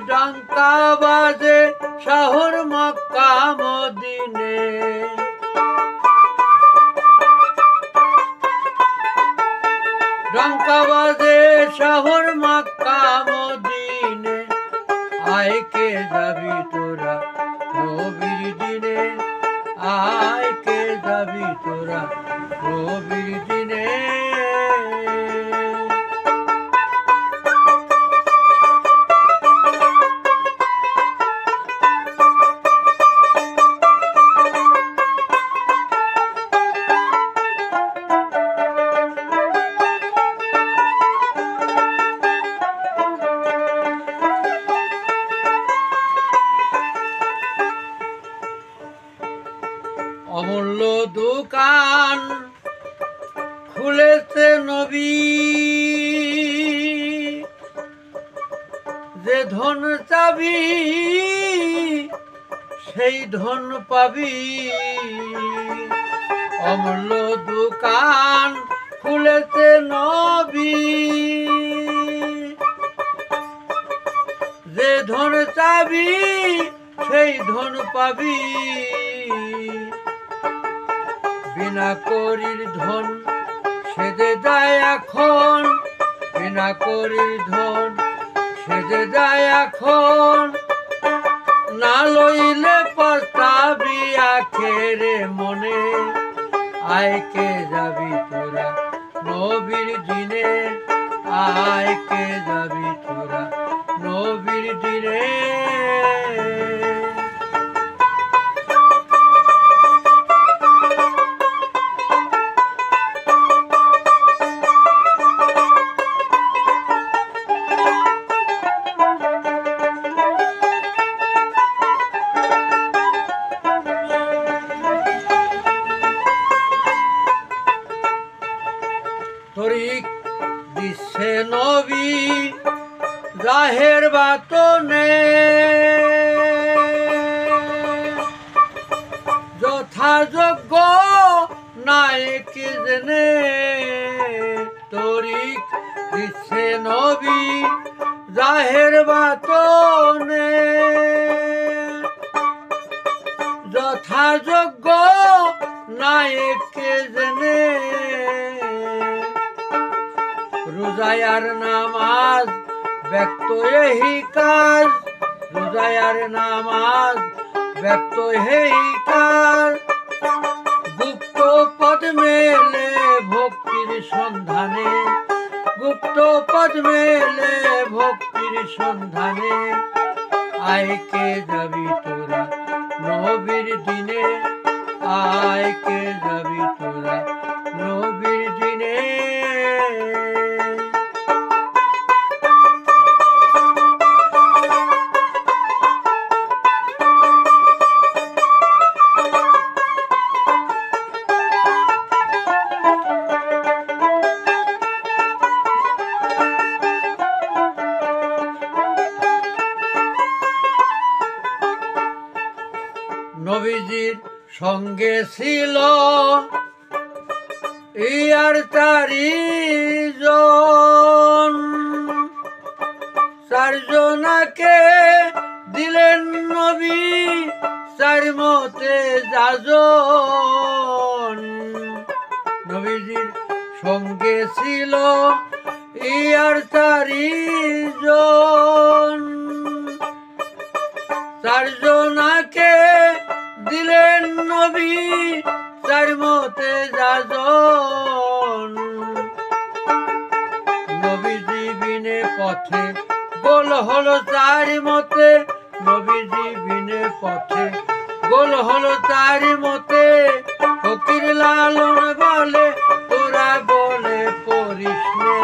ডাঙ্কা বাজে শহর মক্কা মদিনে, ডাঙ্কা বাজে শহর মক্কা মদিনে, আয় কে যাবি তোরা নবীর দিনে, আয় কে যাবি তোরা নবীর দিনে। অমূল্য দোকান খুলেছে নবী, যে ধন চাবি সেই ধন পাবি। অমূল্য দোকান খুলেছে নবী, যে ধন চাবি সেই ধন পাবি। বিনা করির ধন সেজে যায় এখন, বিনা করির ধন সেজে যায় এখন, না লইলে পস্তাবি আখেরে মনে, আয় কে যাবি তোরা নবীর দিনে, আয় কে যাবি তোরা নবীর দিনে। তরিক দিচ্ছে নবী জাহের বাতনে, যথাযোগ্য নায়ক জেনে, তরিক দিচ্ছে নবী জাহের বাতনে, যথাযোগ্য নায়ক জেনে। রোজায় আর নামাজ ব্যক্ত এই কাজ, রোজায় আর নামাজ ব্যক্ত এই কাজ, গুপ্ত পদ মেলে ভক্তির সন্ধানে, গুপ্ত পদ মেলে ভক্তির সন্ধানে, আয় কে যাবি তোরা নবীর দিনে, আয় কে যাবি তোরা নবীর দিনে। নবীজির সঙ্গে ছিল ইয়ার চারিজন, চারজনাকে দিলেন নবী চার মতে যাজন। নবীজির সঙ্গে ছিল ইয়ার চারিজন, চারজনাকে দিলেন নবী চার মতে যাজন। নবীজি বিনে পথে গোল হলো চার মতে, নবীজি বিনে পথে গোল হলো চার মতে। ফকির লালন বলে তোরা বলে পড়িস নে,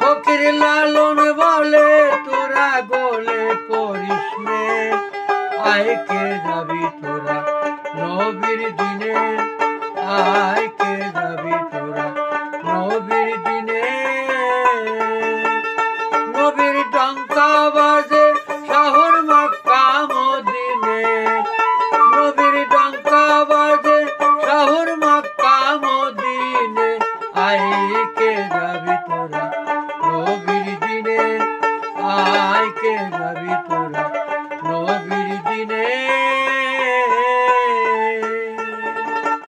ফকির লালন